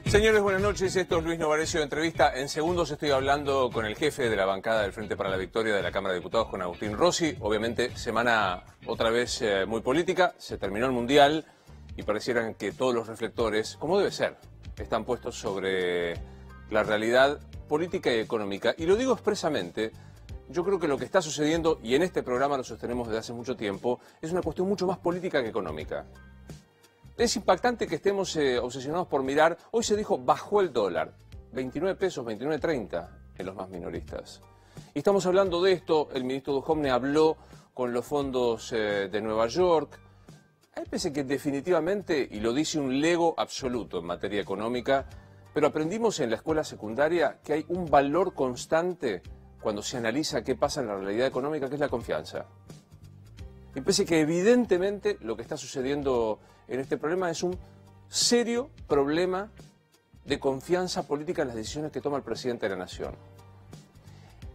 Señores, buenas noches. Esto es Luis Novarecio de Entrevista. En segundos estoy hablando con el jefe de la bancada del Frente para la Victoria de la Cámara de Diputados, con Agustín Rossi. Obviamente, semana otra vez muy política. Se terminó el Mundial y parecieran que todos los reflectores, como debe ser, están puestos sobre la realidad política y económica. Y lo digo expresamente. Yo creo que lo que está sucediendo, y en este programa lo sostenemos desde hace mucho tiempo, es una cuestión mucho más política que económica. Es impactante que estemos obsesionados por mirar, hoy se dijo bajó el dólar, 29 pesos, 29.30 en los más minoristas. Y estamos hablando de esto, el ministro Duhovne habló con los fondos de Nueva York. A mí me parece que definitivamente, y lo dice un lego absoluto en materia económica, pero aprendimos en la escuela secundaria que hay un valor constante cuando se analiza qué pasa en la realidad económica, que es la confianza. Y parece que evidentemente lo que está sucediendo en este problema es un serio problema de confianza política en las decisiones que toma el presidente de la Nación.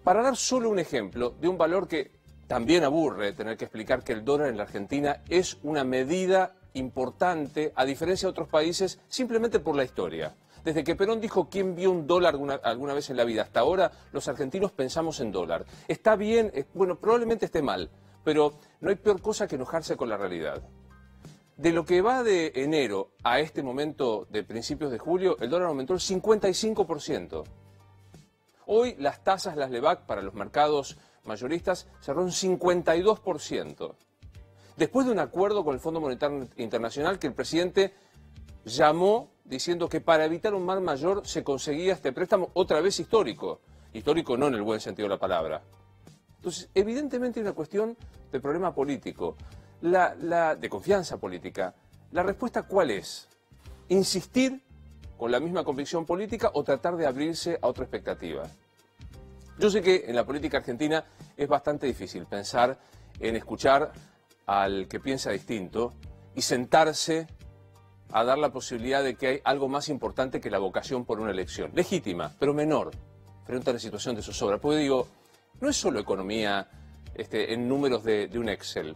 Para dar solo un ejemplo de un valor que también aburre tener que explicar que el dólar en la Argentina es una medida importante, a diferencia de otros países, simplemente por la historia. Desde que Perón dijo quién vio un dólar alguna vez en la vida hasta ahora, los argentinos pensamos en dólar. Está bien, bueno, probablemente esté mal, pero no hay peor cosa que enojarse con la realidad. De lo que va de enero a este momento de principios de julio, el dólar aumentó el 55%. Hoy las tasas, las LEVAC, para los mercados mayoristas, cerró un 52%. Después de un acuerdo con el Fondo Monetario Internacional que el presidente llamó diciendo que para evitar un mal mayor se conseguía este préstamo otra vez histórico. Histórico no en el buen sentido de la palabra. Entonces, evidentemente hay una cuestión de problema político, de confianza política. ¿La respuesta cuál es? ¿Insistir con la misma convicción política o tratar de abrirse a otra expectativa? Yo sé que en la política argentina es bastante difícil pensar en escuchar al que piensa distinto y sentarse a dar la posibilidad de que hay algo más importante que la vocación por una elección, legítima, pero menor, frente a la situación de zozobra. Porque digo, no es solo economía en números de un Excel.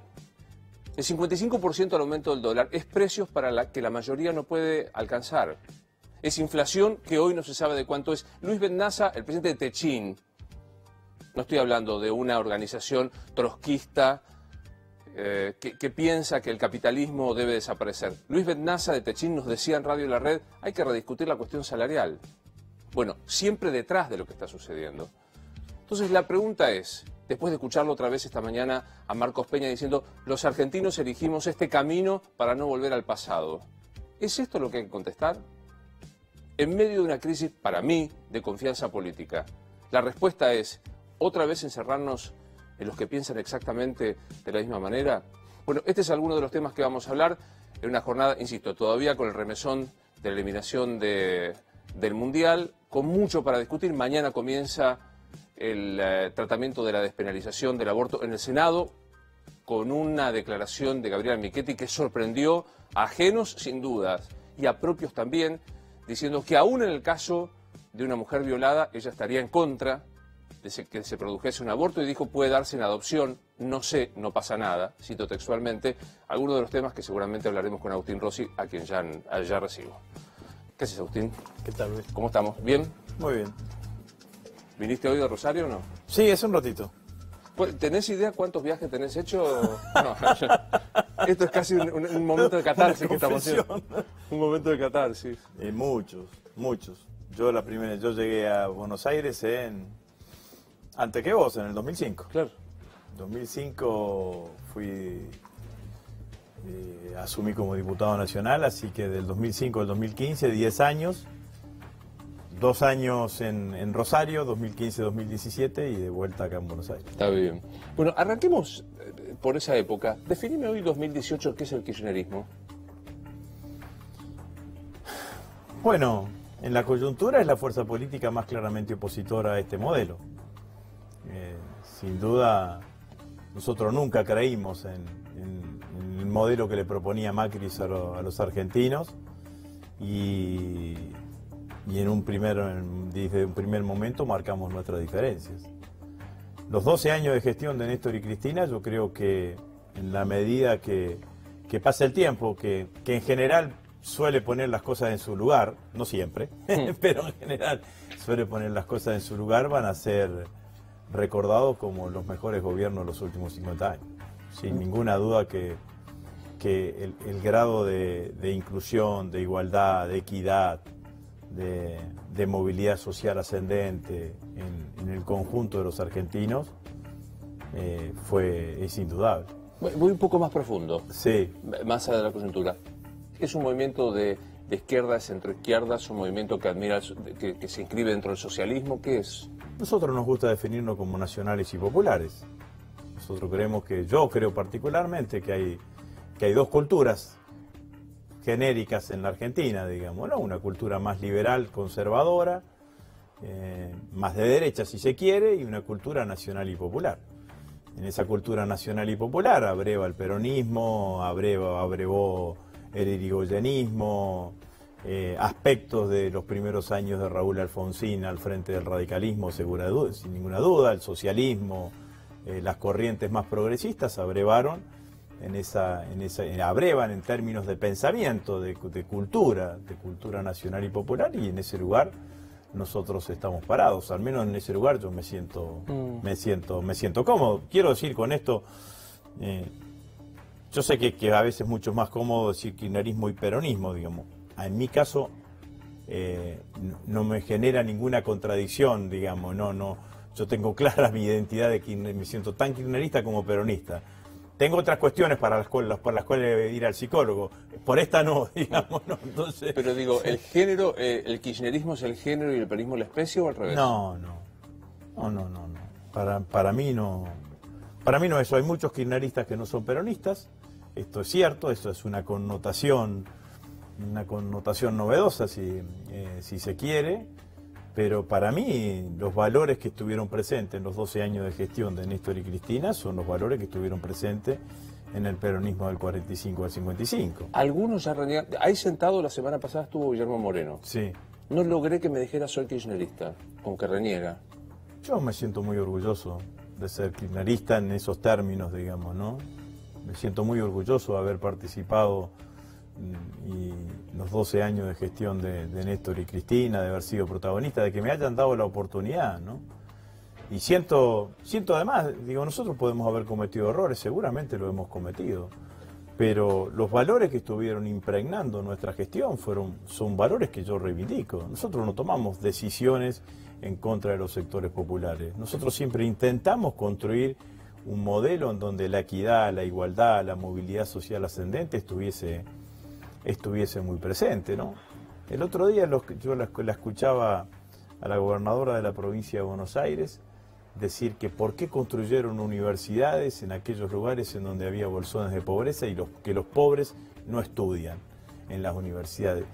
El 55% del aumento del dólar es precios para que la mayoría no puede alcanzar. Es inflación que hoy no se sabe de cuánto es. Luis Bednaza, el presidente de Techín, no estoy hablando de una organización trotskista que piensa que el capitalismo debe desaparecer. Luis Bednaza de Techín nos decía en Radio La Red, hay que rediscutir la cuestión salarial. Bueno, siempre detrás de lo que está sucediendo. Entonces la pregunta es, después de escucharlo otra vez esta mañana a Marcos Peña diciendo, los argentinos elegimos este camino para no volver al pasado. ¿Es esto lo que hay que contestar? En medio de una crisis, para mí, de confianza política, la respuesta es, ¿otra vez encerrarnos en los que piensan exactamente de la misma manera? Bueno, este es alguno de los temas que vamos a hablar en una jornada, insisto, todavía con el remesón de la eliminación del Mundial, con mucho para discutir. Mañana comienza el tratamiento de la despenalización del aborto en el Senado, con una declaración de Gabriela Michetti que sorprendió a ajenos sin dudas y a propios también, diciendo que aún en el caso de una mujer violada, ella estaría en contra de que se produjese un aborto y dijo puede darse en adopción, no sé, no pasa nada, cito textualmente, algunos de los temas que seguramente hablaremos con Agustín Rossi, a quien ya recibo. ¿Qué haces, Agustín? ¿Qué tal, Luis? ¿Cómo estamos? ¿Bien? Muy bien. ¿Viniste hoy de Rosario o no? Sí, es un ratito. ¿Tenés idea cuántos viajes tenés hecho? No, esto es casi un momento de catarsis que estamos haciendo. Un momento de catarsis. Muchos. Yo llegué a Buenos Aires antes que vos, en el 2005. Claro. En 2005 asumí como diputado nacional, así que del 2005 al 2015, 10 años. 2 años en Rosario, 2015-2017, y de vuelta acá en Buenos Aires. Está bien. Bueno, arranquemos por esa época. Definime hoy 2018, ¿qué es el kirchnerismo? Bueno, en la coyuntura es la fuerza política más claramente opositora a este modelo. Sin duda, nosotros nunca creímos en el modelo que le proponía Macri a los argentinos y desde un primer momento marcamos nuestras diferencias. Los 12 años de gestión de Néstor y Cristina, yo creo que en la medida que pasa el tiempo, que en general suele poner las cosas en su lugar, no siempre, pero en general suele poner las cosas en su lugar, van a ser recordados como los mejores gobiernos de los últimos 50 años. Sin ninguna duda que el grado de inclusión, de igualdad, de equidad, de movilidad social ascendente en el conjunto de los argentinos es indudable. Voy un poco más profundo, sí, más allá de la coyuntura. ¿Es un movimiento de izquierda, centroizquierda? ¿Es un movimiento que admira, que se inscribe dentro del socialismo? ¿Qué es? Nosotros nos gusta definirnos como nacionales y populares. Nosotros creemos yo creo particularmente que hay dos culturas genéricas en la Argentina, digamos, ¿no? Una cultura más liberal, conservadora, más de derecha si se quiere, y una cultura nacional y popular. En esa cultura nacional y popular abreva el peronismo, abrevó el irigoyenismo, aspectos de los primeros años de Raúl Alfonsín al frente del radicalismo, sin ninguna duda, el socialismo, las corrientes más progresistas abrevan en términos de pensamiento, de cultura nacional y popular, y en ese lugar nosotros estamos parados. Al menos en ese lugar yo me siento cómodo. Quiero decir con esto, yo sé que a veces es mucho más cómodo decir kirchnerismo y peronismo, digamos. En mi caso no me genera ninguna contradicción, digamos. No, yo tengo clara mi identidad de kirchner, me siento tan kirchnerista como peronista. Tengo otras cuestiones por las cuales ir al psicólogo. Por esta no, digamos, ¿no? Entonces... Pero digo, ¿el género, el kirchnerismo es el género y el peronismo la especie o al revés? No. Para mí no. Para mí no eso. Hay muchos kirchneristas que no son peronistas. Esto es cierto, eso es una connotación novedosa, si se quiere. Pero para mí los valores que estuvieron presentes en los 12 años de gestión de Néstor y Cristina son los valores que estuvieron presentes en el peronismo del 45 al 55. Algunos ya reniegan. Ahí sentado la semana pasada estuvo Guillermo Moreno. Sí. No logré que me dijera soy kirchnerista, aunque reniega. Yo me siento muy orgulloso de ser kirchnerista en esos términos, digamos, ¿no? Me siento muy orgulloso de haber participado y los 12 años de gestión de Néstor y Cristina, de haber sido protagonista, de que me hayan dado la oportunidad, ¿no? Y siento además, digo, nosotros podemos haber cometido errores, seguramente lo hemos cometido, pero los valores que estuvieron impregnando nuestra gestión son valores que yo reivindico. Nosotros no tomamos decisiones en contra de los sectores populares. Nosotros siempre intentamos construir un modelo en donde la equidad, la igualdad, la movilidad social ascendente estuviese muy presente, ¿no? El otro día yo la escuchaba a la gobernadora de la provincia de Buenos Aires decir que por qué construyeron universidades en aquellos lugares en donde había bolsones de pobreza y que los pobres no estudian en las universidades.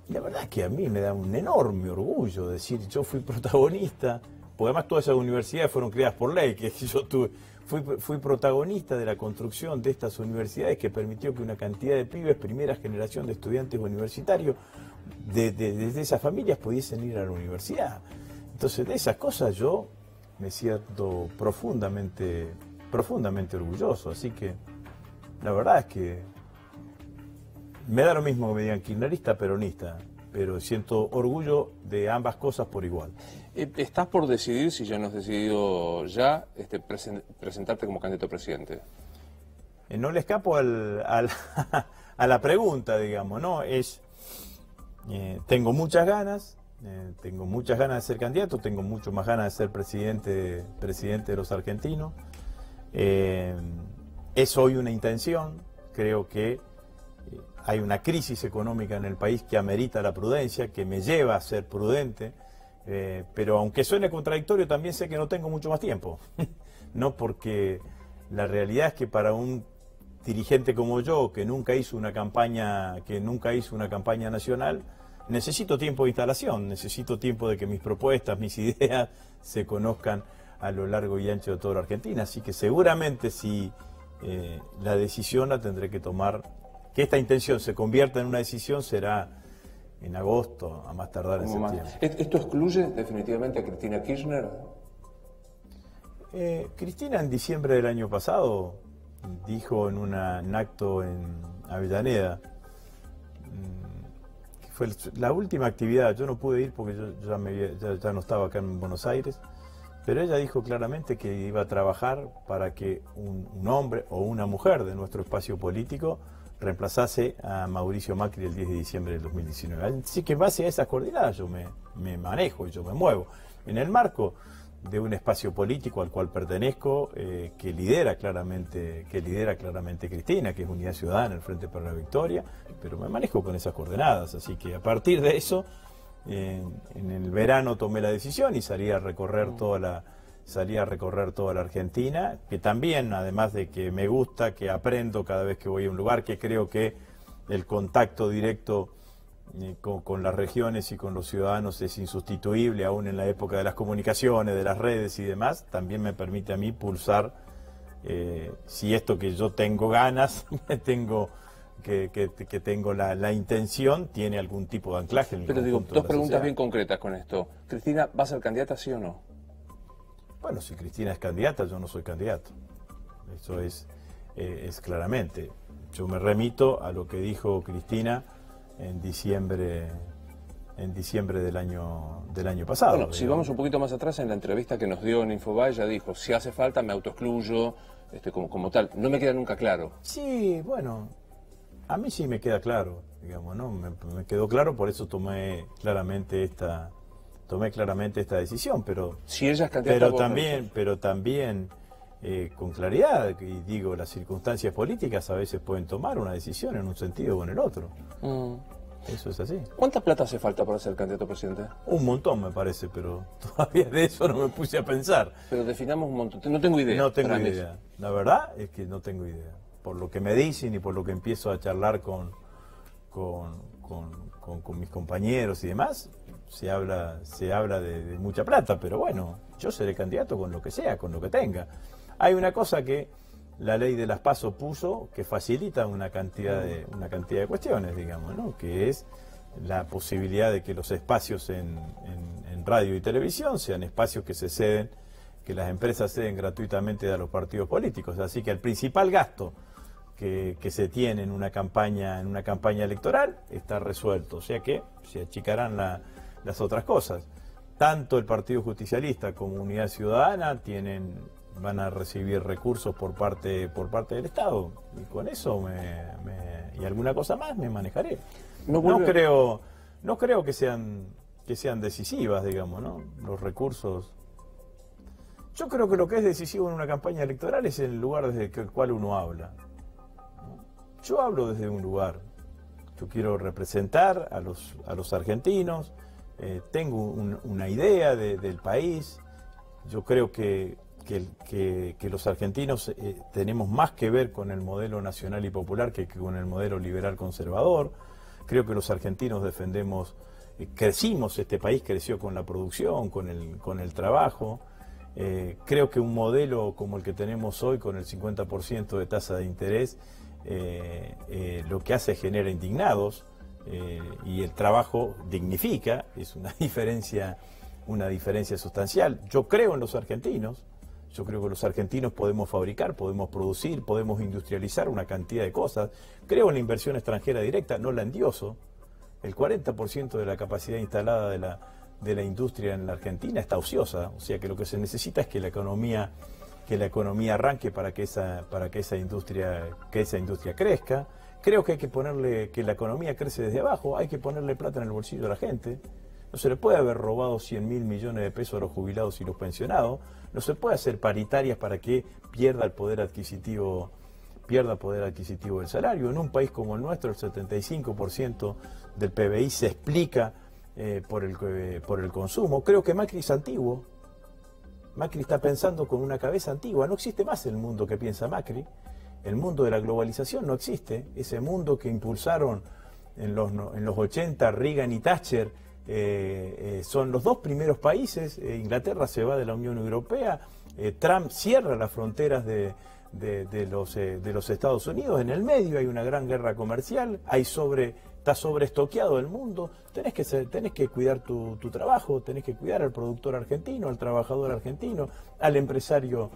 Y la verdad es que a mí me da un enorme orgullo decir yo fui protagonista, porque además todas esas universidades fueron creadas por ley, que yo fui protagonista de la construcción de estas universidades que permitió que una cantidad de pibes, primera generación de estudiantes universitarios, desde esas familias pudiesen ir a la universidad. Entonces de esas cosas yo me siento profundamente orgulloso, así que la verdad es que me da lo mismo que me digan kirchnerista, peronista, pero siento orgullo de ambas cosas por igual. ¿Estás por decidir, si ya no has decidido ya, presentarte como candidato a presidente? No le escapo a la pregunta, digamos, ¿no? Tengo muchas ganas de ser candidato, tengo mucho más ganas de ser presidente de los argentinos. Es hoy una intención, creo que hay una crisis económica en el país que amerita la prudencia, que me lleva a ser prudente, pero aunque suene contradictorio, también sé que no tengo mucho más tiempo, ¿no? Porque la realidad es que para un dirigente como yo, que nunca hizo una campaña nacional, necesito tiempo de instalación, necesito tiempo de que mis propuestas, mis ideas se conozcan a lo largo y ancho de toda la Argentina. Así que seguramente si la decisión la tendré que tomar, que esta intención se convierta en una decisión, será en agosto, a más tardar en septiembre. ¿Esto excluye definitivamente a Cristina Kirchner? Cristina en diciembre del año pasado dijo en un acto en Avellaneda, fue la última actividad. Yo no pude ir porque yo ya no estaba acá en Buenos Aires, pero ella dijo claramente que iba a trabajar para que un hombre o una mujer de nuestro espacio político reemplazase a Mauricio Macri el 10 de diciembre del 2019. Así que en base a esas coordenadas yo me manejo y yo me muevo en el marco de un espacio político al cual pertenezco, que lidera claramente Cristina, que es Unidad Ciudadana, el Frente para la Victoria, pero me manejo con esas coordenadas. Así que a partir de eso, en el verano tomé la decisión y salí a recorrer toda la Argentina, que también, además de que me gusta, que aprendo cada vez que voy a un lugar, que creo que el contacto directo con las regiones y con los ciudadanos es insustituible, aún en la época de las comunicaciones, de las redes y demás, también me permite a mí pulsar si esto que yo tengo ganas, tengo la intención, tiene algún tipo de anclaje en el Pero digo, conjunto dos de la preguntas sociedad. bien concretas con esto. ¿Cristina va a ser candidata, sí o no? Bueno, si Cristina es candidata, yo no soy candidato. Eso es claramente. Yo me remito a lo que dijo Cristina en diciembre del año pasado. Bueno, si vamos un poquito más atrás, en la entrevista que nos dio en Infobae, ella dijo, si hace falta me autoexcluyo, como tal. No me queda nunca claro. Sí, bueno, a mí sí me queda claro, digamos, ¿no? Me quedó claro, por eso tomé claramente esta decisión, pero Si ella es candidata, pero también con claridad, y digo, las circunstancias políticas a veces pueden tomar una decisión en un sentido o en el otro. Eso es así. ¿Cuánta plata hace falta para ser candidato a presidente? Un montón me parece, pero todavía de eso no me puse a pensar. Pero definamos un montón. No tengo idea. No tengo idea. La verdad es que no tengo idea. Por lo que me dicen y por lo que empiezo a charlar con mis compañeros y demás, se habla de mucha plata, pero bueno, yo seré candidato con lo que sea, con lo que tenga. Hay una cosa que la ley de las PASO puso que facilita una cantidad de cuestiones, digamos, ¿no? Que es la posibilidad de que los espacios en radio y televisión sean espacios que se ceden, que las empresas ceden gratuitamente a los partidos políticos. Así que el principal gasto que se tiene en una campaña electoral está resuelto. O sea que se achicarán las otras cosas. Tanto el Partido Justicialista como Unidad Ciudadana van a recibir recursos por parte del Estado, y con eso y alguna cosa más me manejaré. No creo que sean decisivas, digamos, ¿no? Los recursos. Yo creo que lo que es decisivo en una campaña electoral es el lugar desde el cual uno habla. Yo hablo desde un lugar. Yo quiero representar a los argentinos, tengo una idea del país. Yo creo que los argentinos tenemos más que ver con el modelo nacional y popular que con el modelo liberal conservador. Creo que los argentinos defendemos, crecimos, este país creció con la producción, con el trabajo. Creo que un modelo como el que tenemos hoy, con el 50% de tasa de interés, lo que hace es genera indignados, y el trabajo dignifica, es una diferencia sustancial. Yo creo en los argentinos. Yo creo que los argentinos podemos fabricar, podemos producir, podemos industrializar una cantidad de cosas. Creo en la inversión extranjera directa, no la endioso. El 40% de la capacidad instalada de la industria en la Argentina está ociosa. O sea que lo que se necesita es que la economía arranque para que esa industria crezca. Creo que hay que la economía crece desde abajo, hay que ponerle plata en el bolsillo a la gente. No se le puede haber robado 100.000 millones de pesos a los jubilados y los pensionados. No se puede hacer paritarias para que pierda el poder adquisitivo del salario. En un país como el nuestro, el 75% del PBI se explica por el consumo. Creo que Macri es antiguo. Macri está pensando con una cabeza antigua. No existe más el mundo que piensa Macri. El mundo de la globalización no existe. Ese mundo que impulsaron en los 80 Reagan y Thatcher, son los dos primeros países. Inglaterra se va de la Unión Europea, Trump cierra las fronteras de los Estados Unidos. En el medio hay una gran guerra comercial, está sobreestoqueado el mundo. Tenés que cuidar tu trabajo, tenés que cuidar al productor argentino, al trabajador argentino, al empresario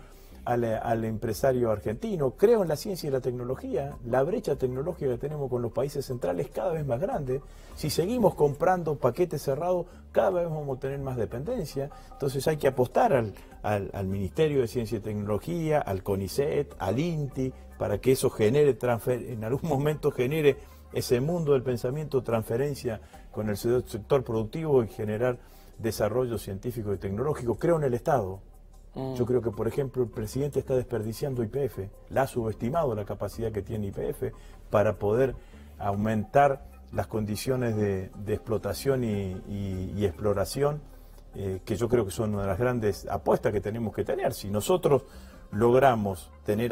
al empresario argentino, creo en la ciencia y la tecnología. La brecha tecnológica que tenemos con los países centrales es cada vez más grande. Si seguimos comprando paquetes cerrados, cada vez vamos a tener más dependencia. Entonces hay que apostar al Ministerio de Ciencia y Tecnología, al CONICET, al INTI, para que eso genere, en algún momento genere ese mundo del pensamiento, transferencia con el sector productivo y generar desarrollo científico y tecnológico. Creo en el Estado. Yo creo que, por ejemplo, el presidente está desperdiciando YPF, la ha subestimado la capacidad que tiene YPF para poder aumentar las condiciones de explotación y exploración, que yo creo que son una de las grandes apuestas que tenemos que tener. Si nosotros logramos tener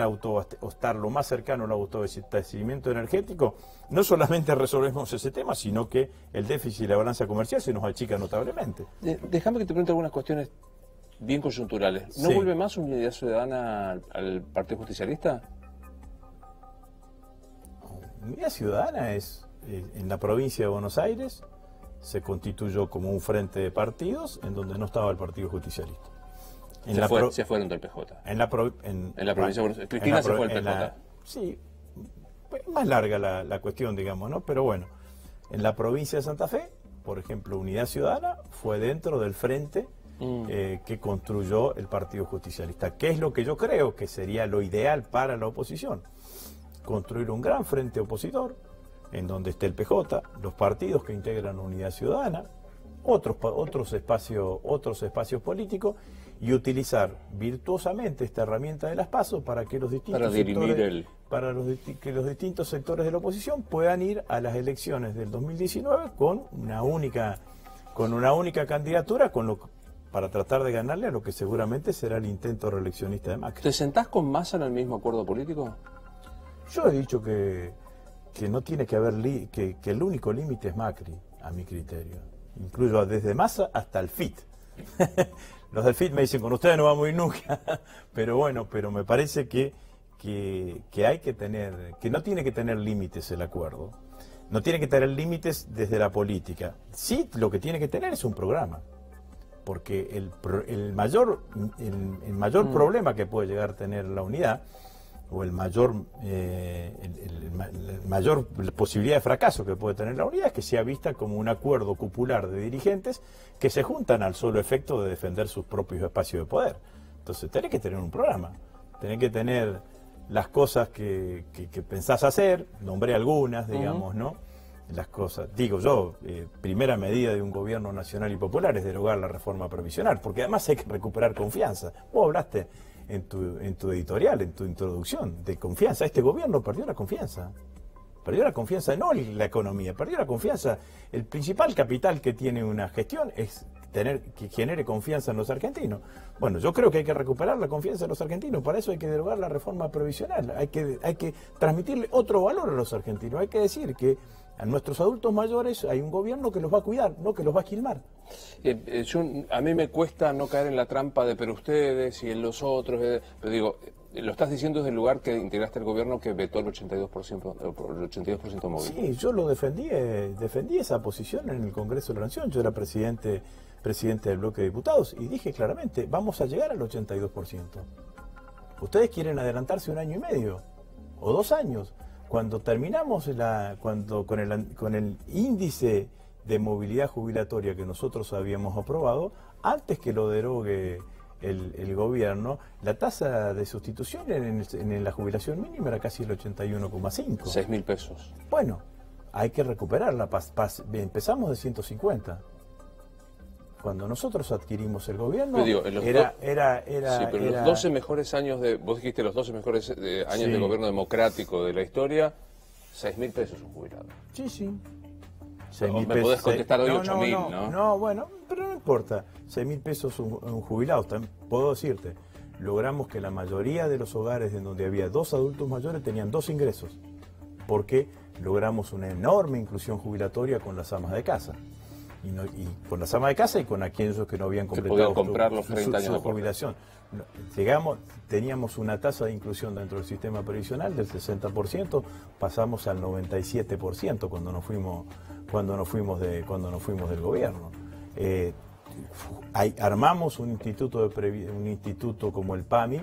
estar lo más cercano al autoabastecimiento energético, no solamente resolvemos ese tema, sino que el déficit y la balanza comercial se nos achica notablemente. Déjame que te pregunte algunas cuestiones bien coyunturales. ¿No Sí. vuelve más Unidad Ciudadana al Partido Justicialista? Unidad Ciudadana es, en la provincia de Buenos Aires, se constituyó como un frente de partidos en donde no estaba el Partido Justicialista. Se fueron del PJ. En la provincia de Buenos Aires. Cristina se fue del PJ. Sí, más larga la cuestión, digamos, ¿no? Pero bueno, en la provincia de Santa Fe, por ejemplo, Unidad Ciudadana fue dentro del frente que construyó el Partido Justicialista. ¿Qué es lo que yo creo que sería lo ideal para la oposición? Construir un gran frente opositor, en donde esté el PJ, los partidos que integran Unidad Ciudadana, otros espacios políticos, y utilizar virtuosamente esta herramienta de las PASO para que los distintos sectores de la oposición puedan ir a las elecciones del 2019 con una única candidatura, para tratar de ganarle a lo que seguramente será el intento reeleccionista de Macri. ¿Te sentás con Massa en el mismo acuerdo político? Yo he dicho que no tiene que haber que el único límite es Macri, a mi criterio. Incluyo desde Massa hasta el FIT. Los del FIT me dicen, con ustedes no vamos a ir nunca. Pero bueno, pero me parece que hay que tener, que no tiene que tener límites el acuerdo. No tiene que tener límites desde la política. Sí, lo que tiene que tener es un programa. Porque el mayor problema que puede llegar a tener la unidad, o la mayor posibilidad de fracaso que puede tener la unidad, es que sea vista como un acuerdo cupular de dirigentes que se juntan al solo efecto de defender sus propios espacios de poder. Entonces tenés que tener un programa, tenés que tener las cosas que pensás hacer, nombré algunas, digamos, ¿no? Las cosas, digo yo, primera medida de un gobierno nacional y popular es derogar la reforma previsional, porque además hay que recuperar confianza. Vos hablaste en tu editorial, en tu introducción, de confianza. Este gobierno perdió la confianza. Perdió la confianza, no la economía, perdió la confianza. El principal capital que tiene una gestión es que genere confianza en los argentinos. Bueno, yo creo que hay que recuperar la confianza en los argentinos, para eso hay que derogar la reforma previsional, hay que transmitirle otro valor a los argentinos, hay que decir que a nuestros adultos mayores hay un gobierno que los va a cuidar, no que los va a esquilmar. A mí me cuesta no caer en la trampa de pero ustedes y en los otros, pero digo, lo estás diciendo desde el lugar que integraste el gobierno que vetó el 82% móvil. Sí, yo lo defendí esa posición en el Congreso de la Nación. Yo era presidente del bloque de diputados y dije claramente, vamos a llegar al 82%. Ustedes quieren adelantarse 1 año y medio o 2 años. Cuando terminamos con el índice de movilidad jubilatoria que nosotros habíamos aprobado, antes que lo derogue el gobierno, la tasa de sustitución en la jubilación mínima era casi el 81,5. 6.000 pesos. Bueno, hay que recuperarla. Empezamos de 150. Cuando nosotros adquirimos el gobierno, los 12 mejores años vos dijiste los 12 mejores años de gobierno democrático de la historia, 6.000 pesos un jubilado. Sí, sí. Me podés contestar hoy 8.000, ¿no? No, bueno, pero no importa. 6.000 pesos un jubilado. Puedo decirte, logramos que la mayoría de los hogares en donde había 2 adultos mayores tenían 2 ingresos. Porque logramos una enorme inclusión jubilatoria con las amas de casa. Y con las amas de casa y con aquellos que no habían completado comprar los 30 años su de jubilación. Teníamos una tasa de inclusión dentro del sistema previsional del 60%, pasamos al 97% cuando nos fuimos del gobierno. Armamos un instituto como el PAMI,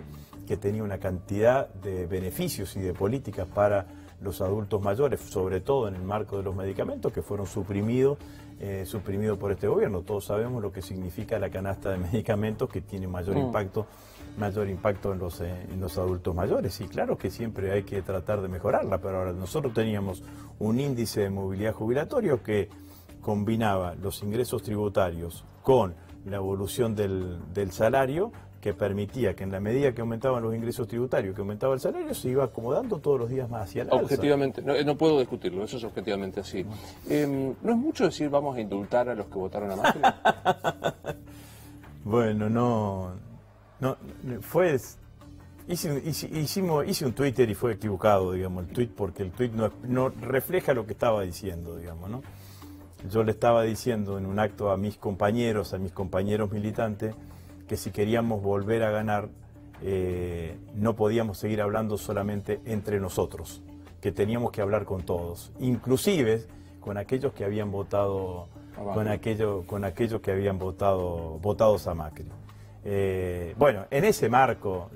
que tenía una cantidad de beneficios y de políticas para los adultos mayores, sobre todo en el marco de los medicamentos, que fueron suprimidos por este gobierno. Todos sabemos lo que significa la canasta de medicamentos, que tiene mayor impacto en los adultos mayores. Y claro que siempre hay que tratar de mejorarla, pero ahora nosotros teníamos un índice de movilidad jubilatorio que combinaba los ingresos tributarios con la evolución del salario, que permitía que en la medida que aumentaban los ingresos tributarios, que aumentaba el salario, se iba acomodando todos los días más hacia el alza. Objetivamente, no puedo discutirlo, eso es objetivamente así. ¿No es mucho decir vamos a indultar a los que votaron a Macri? Bueno, no fue... Hice un Twitter y fue equivocado, digamos, el tweet, porque el tweet no refleja lo que estaba diciendo, digamos, ¿no? Yo le estaba diciendo en un acto a mis compañeros militantes, que si queríamos volver a ganar, no podíamos seguir hablando solamente entre nosotros, que teníamos que hablar con todos, inclusive con aquellos que habían votado, con aquellos que habían votados a Macri. Bueno, en ese marco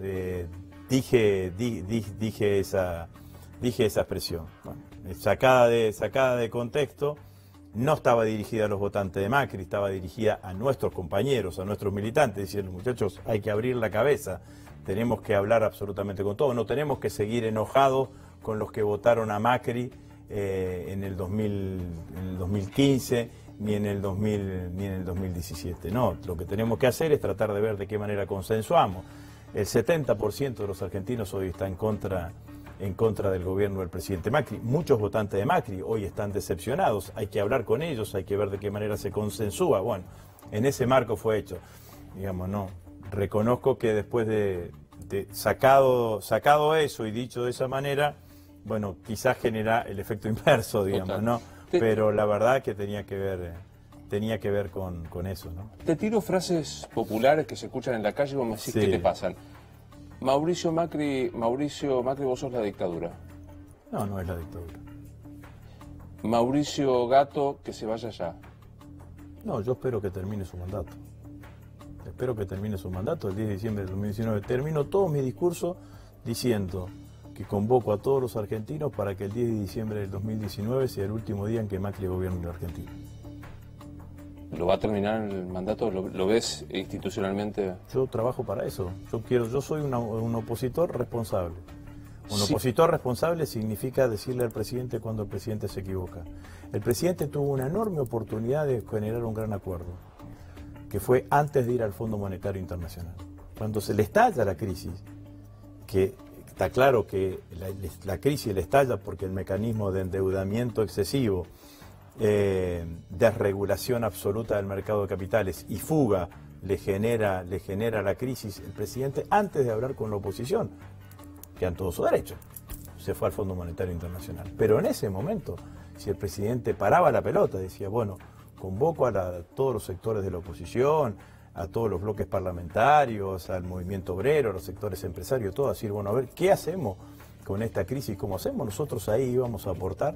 dije esa expresión. Bueno, sacada de contexto. No estaba dirigida a los votantes de Macri, estaba dirigida a nuestros compañeros, a nuestros militantes, diciendo, muchachos, hay que abrir la cabeza, tenemos que hablar absolutamente con todos, no tenemos que seguir enojados con los que votaron a Macri en el 2015 ni en el 2017. No, lo que tenemos que hacer es tratar de ver de qué manera consensuamos. El 70% de los argentinos hoy está en contra del gobierno del presidente Macri. Muchos votantes de Macri hoy están decepcionados, hay que hablar con ellos, hay que ver de qué manera se consensúa. Bueno, en ese marco fue hecho. Digamos, no, reconozco que después de sacado eso y dicho de esa manera, bueno, quizás genera el efecto inverso, digamos, ¿no? Pero la verdad que tenía que ver con eso, ¿no? Te tiro frases populares que se escuchan en la calle y vos me decís qué te pasan. Mauricio Macri, vos sos la dictadura. No, no es la dictadura. Mauricio Gato, que se vaya ya. No, yo espero que termine su mandato. Espero que termine su mandato el 10 de diciembre de 2019. Termino todo mi discurso diciendo que convoco a todos los argentinos para que el 10 de diciembre del 2019 sea el último día en que Macri gobierne la Argentina. ¿Lo va a terminar el mandato? ¿Lo ves institucionalmente? Yo trabajo para eso. Yo soy un opositor responsable. Un opositor responsable significa decirle al presidente cuando el presidente se equivoca. El presidente tuvo una enorme oportunidad de generar un gran acuerdo, que fue antes de ir al Fondo Monetario Internacional. Cuando se le estalla la crisis, que está claro que la crisis le estalla porque el mecanismo de endeudamiento excesivo, desregulación absoluta del mercado de capitales y fuga le genera la crisis, el presidente, antes de hablar con la oposición, que en todo su derecho, se fue al Fondo Monetario Internacional. Pero en ese momento, si el presidente paraba la pelota, decía, bueno, convoco a todos los sectores de la oposición, a todos los bloques parlamentarios, al movimiento obrero, a los sectores empresarios, todo, a decir, bueno, a ver, ¿qué hacemos con esta crisis? ¿Cómo hacemos? Nosotros ahí íbamos a aportar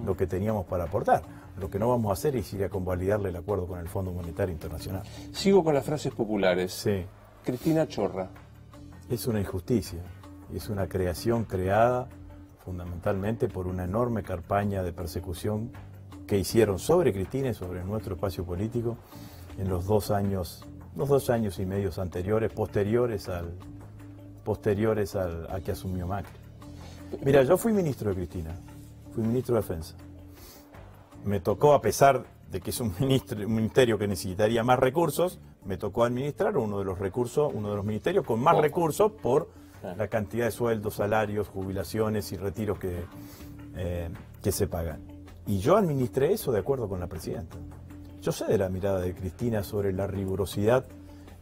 lo que teníamos para aportar. Lo que no vamos a hacer es ir a convalidarle el acuerdo con el Fondo Monetario Internacional. Sigo con las frases populares. Sí. Cristina Chorra. Es una injusticia. Es una creación creada fundamentalmente por una enorme campaña de persecución que hicieron sobre Cristina y sobre nuestro espacio político en los 2 años y medio anteriores, posteriores a que asumió Macri. Mira, yo fui ministro de Cristina. Fui ministro de Defensa. Me tocó, a pesar de que es un ministerio que necesitaría más recursos, me tocó administrar uno de los ministerios con más recursos por la cantidad de sueldos, salarios, jubilaciones y retiros que se pagan. Y yo administré eso de acuerdo con la presidenta. Yo sé de la mirada de Cristina sobre la rigurosidad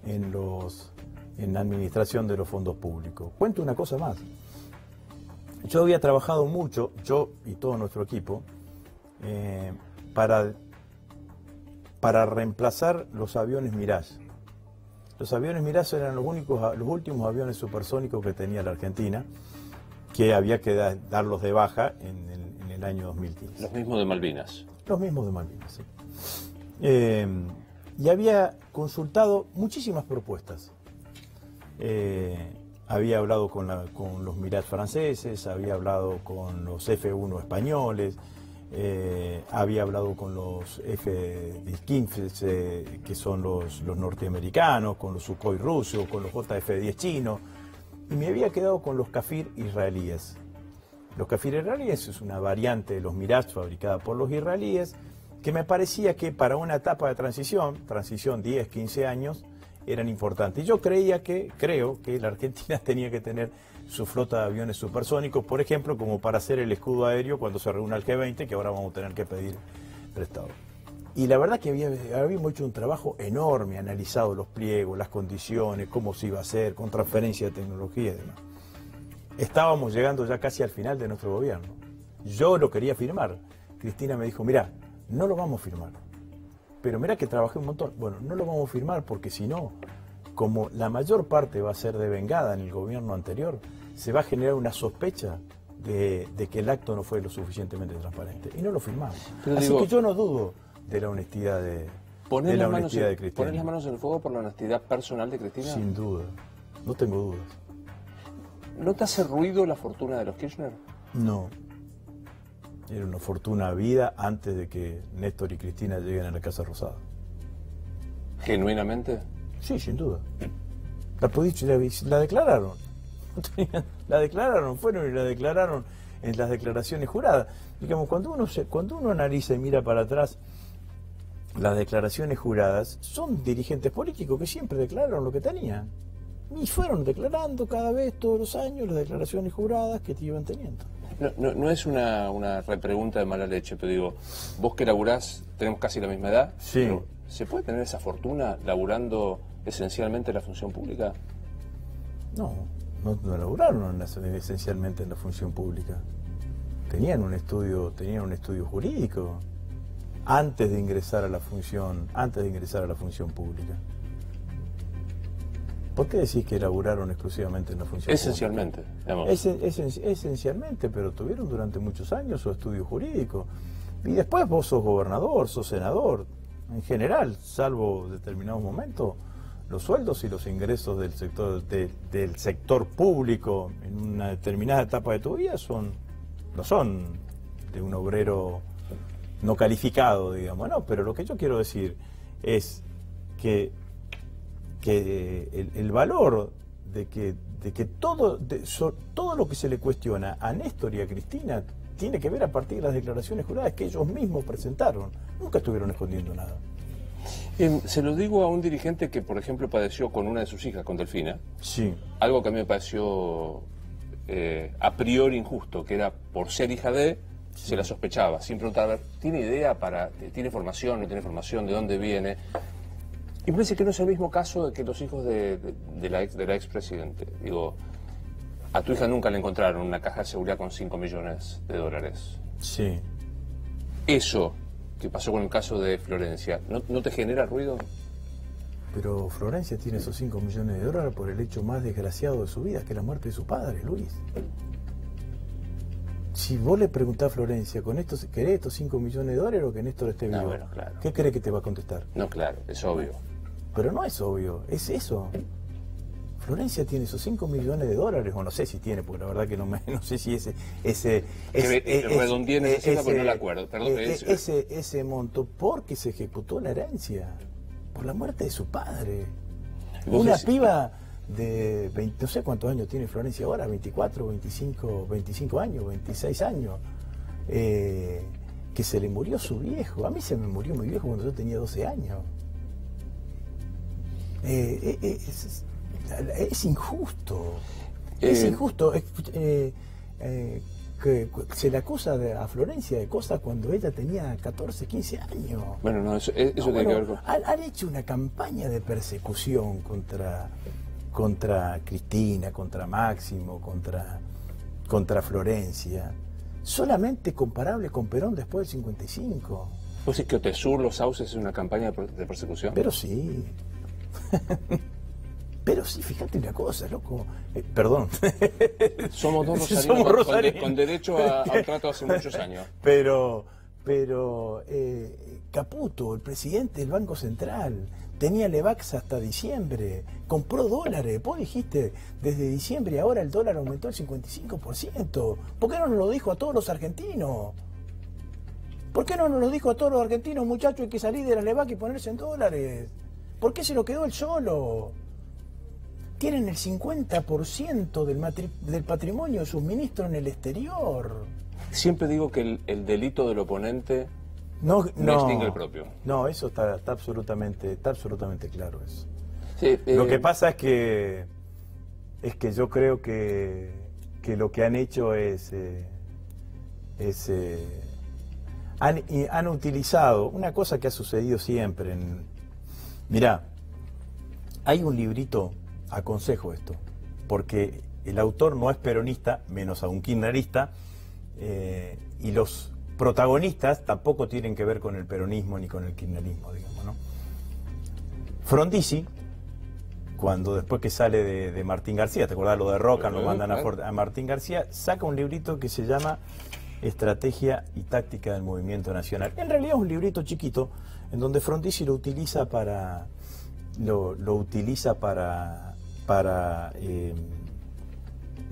en la administración de los fondos públicos. Cuento una cosa más. Yo había trabajado mucho, yo y todo nuestro equipo, para reemplazar los aviones Mirage. Los aviones Mirage eran los últimos aviones supersónicos que tenía la Argentina, que había que darlos de baja en el año 2015. Los mismos de Malvinas. Los mismos de Malvinas, sí. Y había consultado muchísimas propuestas. había hablado con los Mirage franceses, había hablado con los F-1 españoles, había hablado con los F-15, que son los norteamericanos, con los Sukhoi rusos, con los JF-10 chinos, y me había quedado con los Kafir israelíes. Los Kafir israelíes es una variante de los Mirage fabricada por los israelíes, que me parecía que para una etapa de transición 10, 15 años, eran importantes. Y yo creo que la Argentina tenía que tener su flota de aviones supersónicos, por ejemplo, como para hacer el escudo aéreo cuando se reúna el G20, que ahora vamos a tener que pedir prestado. Y la verdad que habíamos hecho un trabajo enorme, analizado los pliegos, las condiciones, cómo se iba a hacer, con transferencia de tecnología y demás. Estábamos llegando ya casi al final de nuestro gobierno. Yo lo quería firmar. Cristina me dijo, mirá, no lo vamos a firmar. Pero mirá que trabajé un montón. Bueno, no lo vamos a firmar porque si no, como la mayor parte va a ser devengada en el gobierno anterior, se va a generar una sospecha de que el acto no fue lo suficientemente transparente. Y no lo firmamos. Pero así digo, que yo no dudo de la honestidad de Cristina. ¿Pones las manos en el fuego por la honestidad personal de Cristina? Sin duda. No tengo dudas. ¿No te hace ruido la fortuna de los Kirchner? No. Era una fortuna vida antes de que Néstor y Cristina lleguen a la Casa Rosada. ¿Genuinamente? Sí, sin duda. La declararon. La declararon, fueron y la declararon en las declaraciones juradas. Digamos, cuando uno analiza y mira para atrás las declaraciones juradas, son dirigentes políticos que siempre declararon lo que tenían. Y fueron declarando cada vez, todos los años, las declaraciones juradas que te iban teniendo. No es una repregunta de mala leche, pero digo, vos que laburás, tenemos casi la misma edad, sí. Pero ¿se puede tener esa fortuna laburando esencialmente en la función pública? No laburaron esencialmente en la función pública. Tenían un estudio jurídico antes de ingresar a la función pública. ¿Por qué decís que laburaron exclusivamente en la función esencialmente, pública? Esencialmente, pero tuvieron durante muchos años su estudio jurídico. Y después vos sos gobernador, sos senador. En general, salvo determinados momentos, los sueldos y los ingresos del sector público en una determinada etapa de tu vida no son de un obrero no calificado, digamos, no, pero lo que yo quiero decir es que el valor de que todo lo que se le cuestiona a Néstor y a Cristina tiene que ver a partir de las declaraciones juradas que ellos mismos presentaron. Nunca estuvieron escondiendo nada. Se lo digo a un dirigente que, por ejemplo, padeció con una de sus hijas, con Delfina. Sí. Algo que a mí me pareció a priori injusto, que era por ser hija de, sí, se la sospechaba, sin preguntar, a ver, ¿tiene idea tiene formación, no tiene formación, de dónde viene? Y me parece que no es el mismo caso de que los hijos de la expresidente. Digo, a tu hija nunca le encontraron una caja de seguridad con $5 millones. Sí. Eso que pasó con el caso de Florencia, ¿no te genera ruido? Pero Florencia tiene esos $5 millones por el hecho más desgraciado de su vida, que es la muerte de su padre, Luis. Si vos le preguntás a Florencia, ¿querés estos $5 millones o que Néstor esté vivo? No, bueno, claro. ¿Qué cree que te va a contestar? No, claro, es obvio. Pero no es obvio, es eso. Florencia tiene esos $5 millones, o no sé si tiene, porque la verdad que no sé si redondeé en esa cifra, pero no la acuerdo. Perdón, ese monto porque se ejecutó la herencia, por la muerte de su padre. Una piba de 20, no sé cuántos años tiene Florencia ahora, 24, 25 años, 26 años, que se le murió su viejo. A mí se me murió mi viejo cuando yo tenía 12 años. Es injusto. Es injusto. Que se le acusa a Florencia de cosas cuando ella tenía 14, 15 años. Bueno, no, eso tiene que ver con... Han hecho una campaña de persecución contra Cristina, contra Máximo, contra Florencia, solamente comparable con Perón después del 55. ¿Vos decís que Otesur, Los Sauces es una campaña de persecución? Pero sí. Pero sí, fíjate una cosa, loco. Perdón. Somos dos rosarinos con derecho a un trato hace muchos años. Pero Caputo, el presidente del Banco Central, tenía Levax hasta diciembre, compró dólares. Vos dijiste, desde diciembre ahora el dólar aumentó el 55%. ¿Por qué no nos lo dijo a todos los argentinos? ¿Por qué no nos lo dijo a todos los argentinos, muchachos, hay que salir de la Levax y ponerse en dólares? ¿Por qué se lo quedó él solo? Tienen el 50% del patrimonio de sus ministros en el exterior. Siempre digo que el delito del oponente no extingue el propio. No, eso está absolutamente claro eso. Sí, lo que pasa es que yo creo que lo que han hecho han utilizado una cosa que ha sucedido siempre. Mirá, hay un librito, aconsejo esto, porque el autor no es peronista, menos aún kirchnerista, y los protagonistas tampoco tienen que ver con el peronismo ni con el kirchnerismo, digamos, ¿no? Frondizi, cuando después que sale de Martín García, ¿te acordás lo de Roca? Lo mandan a Martín García, saca un librito que se llama Estrategia y Táctica del Movimiento Nacional. En realidad es un librito chiquito, en donde Frondizi lo utiliza para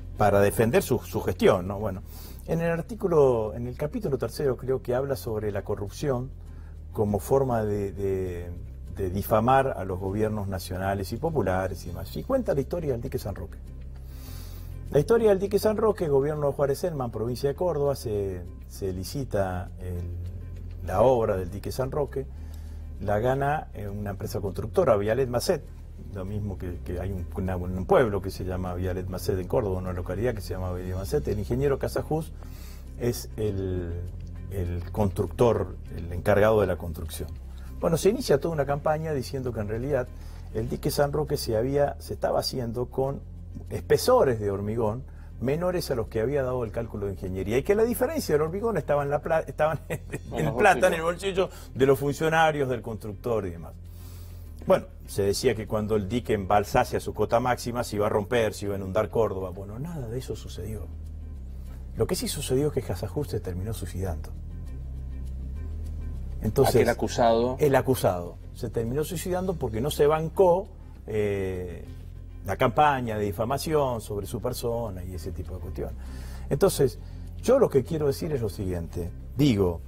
defender su gestión, ¿no? Bueno, en el capítulo 3 creo que habla sobre la corrupción como forma de difamar a los gobiernos nacionales y populares y demás. Y cuenta la historia del dique San Roque. La historia del dique San Roque, gobierno de Juárez Elman, provincia de Córdoba, se licita la obra del dique San Roque, la gana una empresa constructora, Vialet Macet, lo mismo que hay un pueblo que se llama Vialet Macet en Córdoba, una localidad que se llama Vialet Macet. El ingeniero Casajús es el constructor, el encargado de la construcción. Bueno, se inicia toda una campaña diciendo que en realidad el dique San Roque se estaba haciendo con espesores de hormigón menores a los que había dado el cálculo de ingeniería, y que la diferencia del hormigón estaba en plata, en el bolsillo de los funcionarios, del constructor y demás. Bueno, se decía que cuando el dique embalsase a su cota máxima se iba a romper, se iba a inundar Córdoba. Bueno, nada de eso sucedió. Lo que sí sucedió es que Casajús se terminó suicidando. Entonces, el acusado se terminó suicidando porque no se bancó la campaña de difamación sobre su persona y ese tipo de cuestiones. Entonces, yo lo que quiero decir es lo siguiente. Digo,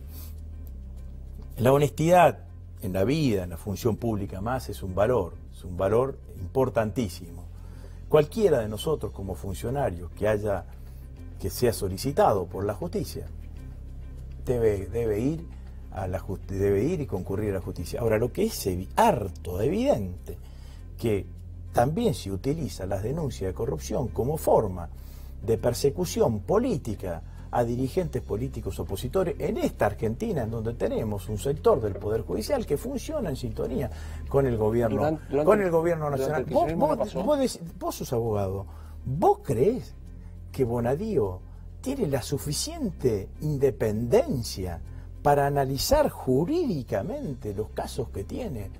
la honestidad en la vida, en la función pública más, es un valor importantísimo. Cualquiera de nosotros como funcionarios que sea solicitado por la justicia debe ir y concurrir a la justicia. Ahora, lo que es harto evidente, que también se utiliza las denuncias de corrupción como forma de persecución política a dirigentes políticos opositores en esta Argentina, en donde tenemos un sector del Poder Judicial que funciona en sintonía con el gobierno, con el gobierno nacional. Vos sos abogado, ¿vos creés que Bonadío tiene la suficiente independencia para analizar jurídicamente los casos que tiene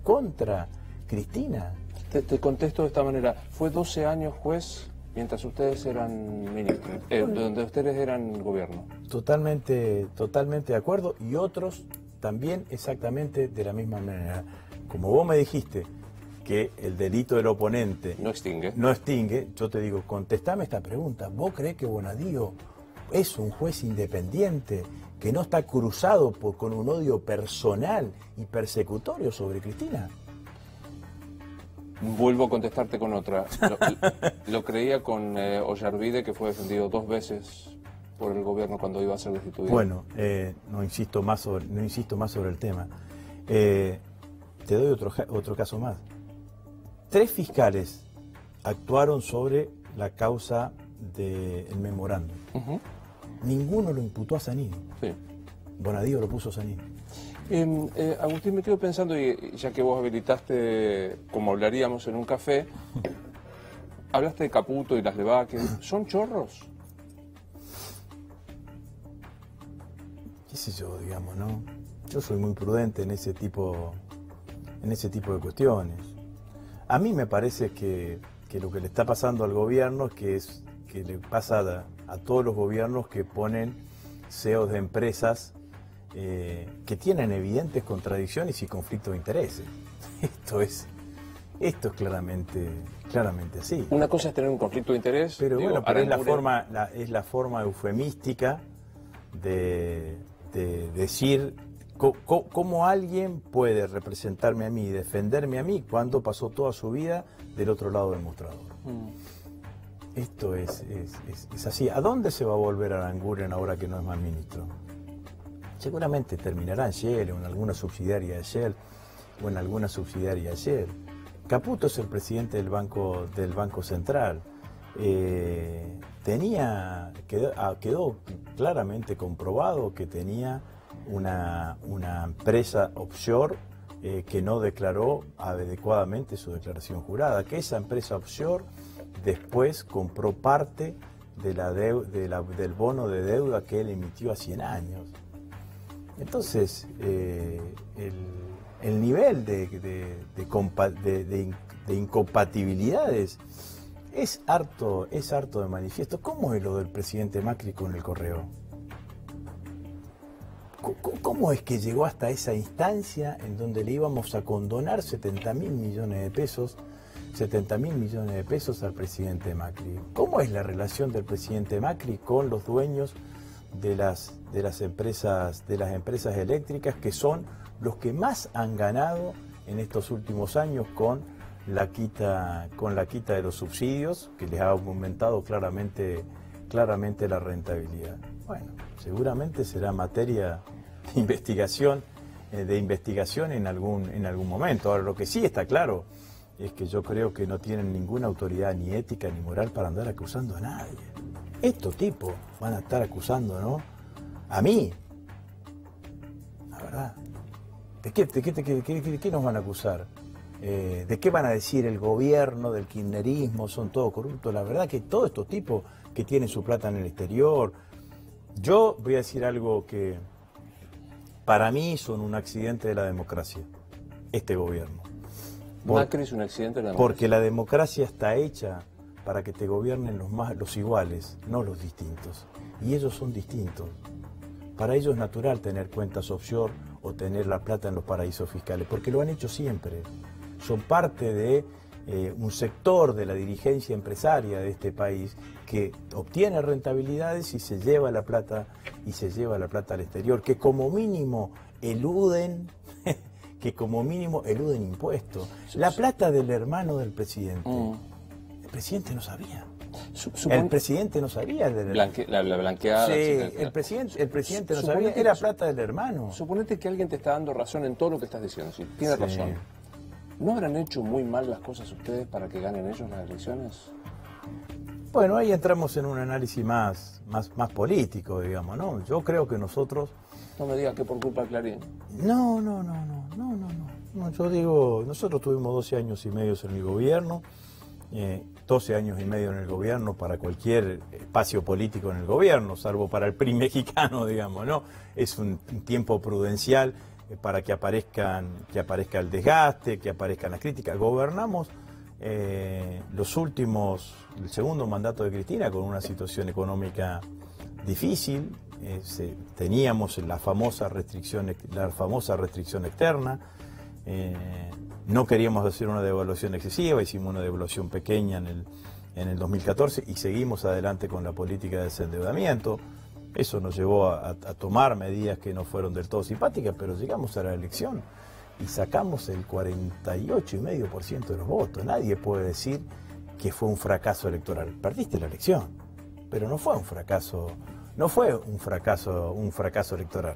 contra Cristina? Te contesto de esta manera. Fue 12 años juez mientras ustedes eran ministros, donde ustedes eran gobierno. Totalmente de acuerdo, y otros también exactamente de la misma manera. Como vos me dijiste que el delito del oponente no extingue, yo te digo, contestame esta pregunta. ¿Vos creés que Bonadío es un juez independiente que no está cruzado con un odio personal y persecutorio sobre Cristina? Vuelvo a contestarte con otra. Lo creía con Ollarvide, que fue defendido 2 veces por el gobierno cuando iba a ser destituido. Bueno, no insisto más sobre el tema. Te doy otro caso más. 3 fiscales actuaron sobre la causa del memorándum. Ninguno lo imputó a Zanini. Sí. Bonadío lo puso a Zanini. Agustín, me quedo pensando, y ya que vos habilitaste como hablaríamos en un café, hablaste de Caputo y las Levaque. ¿Son chorros? Qué sé yo, digamos, ¿no? Yo soy muy prudente en ese tipo de cuestiones. A mí me parece que lo que le está pasando al gobierno es que le pasa a todos los gobiernos que ponen CEOs de empresas que tienen evidentes contradicciones y conflictos de intereses. Esto es claramente así. Una cosa es tener un conflicto de interés. Pero digo, bueno, pero Aranguren... es la forma eufemística de decir cómo alguien puede representarme a mí y defenderme a mí cuando pasó toda su vida del otro lado del mostrador. Esto es así. ¿A dónde se va a volver Aranguren ahora que no es más ministro? Seguramente terminará en Shell o en alguna subsidiaria de Shell o en alguna subsidiaria de Shell. Caputo es el presidente del Banco Central. Quedó claramente comprobado que tenía una empresa offshore que no declaró adecuadamente su declaración jurada, que esa empresa offshore después compró parte del bono de deuda que él emitió a 100 años. Entonces, el nivel de incompatibilidades es harto de manifiesto. ¿Cómo es lo del presidente Macri con el correo? ¿Cómo es que llegó hasta esa instancia en donde le íbamos a condonar 70.000 millones de pesos al presidente Macri? ¿Cómo es la relación del presidente Macri con los dueños de las empresas eléctricas, que son los que más han ganado en estos últimos años con la quita de los subsidios, que les ha aumentado claramente la rentabilidad? Bueno, seguramente será materia de investigación en algún momento. Ahora, lo que sí está claro es que yo creo que no tienen ninguna autoridad ni ética ni moral para andar acusando a nadie. Estos tipos van a estar acusando, ¿no?, a mí. La verdad. ¿De qué nos van a acusar? ¿De qué van a decir el gobierno, del kirchnerismo, son todos corruptos? La verdad que todos estos tipos que tienen su plata en el exterior. Yo voy a decir algo que para mí son un accidente de la democracia, este gobierno. Macri es un accidente de la democracia. Porque la democracia está hecha para que te gobiernen los iguales, no los distintos. Y ellos son distintos. Para ellos es natural tener cuentas offshore o tener la plata en los paraísos fiscales, porque lo han hecho siempre. Son parte de un sector de la dirigencia empresaria de este país que obtiene rentabilidades y se lleva la plata al exterior, que como mínimo eluden impuestos. La plata del hermano del presidente. El presidente no sabía. El presidente no sabía la blanqueada. Sí, el presidente no sabía, era plata del hermano. Suponete que alguien te está dando razón en todo lo que estás diciendo, sí, tiene razón. ¿No habrán hecho muy mal las cosas ustedes para que ganen ellos las elecciones? Bueno, ahí entramos en un análisis más político, digamos, ¿no? Yo creo que nosotros... No me digas que por culpa de Clarín. No, yo digo, nosotros tuvimos 12 años y medio en el gobierno, 12 años y medio en el gobierno para cualquier espacio político en el gobierno, salvo para el PRI mexicano, digamos, ¿no? Es un tiempo prudencial para que aparezca el desgaste, que aparezcan las críticas. Gobernamos el segundo mandato de Cristina con una situación económica difícil, teníamos la famosa restricción externa, no queríamos hacer una devaluación excesiva, hicimos una devaluación pequeña en el 2014 y seguimos adelante con la política de desendeudamiento. Eso nos llevó a tomar medidas que no fueron del todo simpáticas, pero llegamos a la elección y sacamos el 48,5% de los votos. Nadie puede decir que fue un fracaso electoral. Perdiste la elección, pero no fue un fracaso electoral.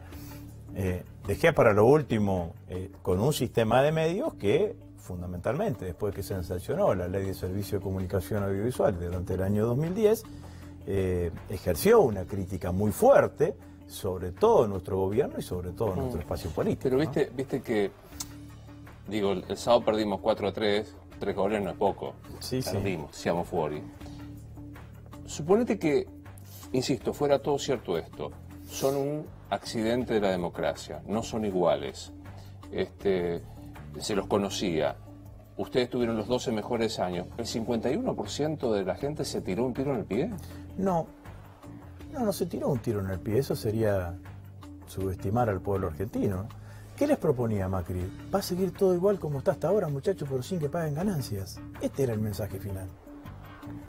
Dejé para lo último con un sistema de medios que, fundamentalmente, después que se sancionó la Ley de Servicio de Comunicación Audiovisual durante el año 2010, ejerció una crítica muy fuerte sobre todo nuestro gobierno y sobre todo nuestro espacio político. Pero viste que, digo, el sábado perdimos 4-3, 3 goles no es poco. Sí, perdimos, siamo fuori. Suponete que, insisto, fuera todo cierto esto, son un accidente de la democracia, no son iguales. Se los conocía. Ustedes tuvieron los 12 mejores años. ¿El 51% de la gente se tiró un tiro en el pie? No se tiró un tiro en el pie. Eso sería subestimar al pueblo argentino, ¿no? ¿Qué les proponía Macri? Va a seguir todo igual como está hasta ahora, muchachos, pero sin que paguen ganancias. Este era el mensaje final.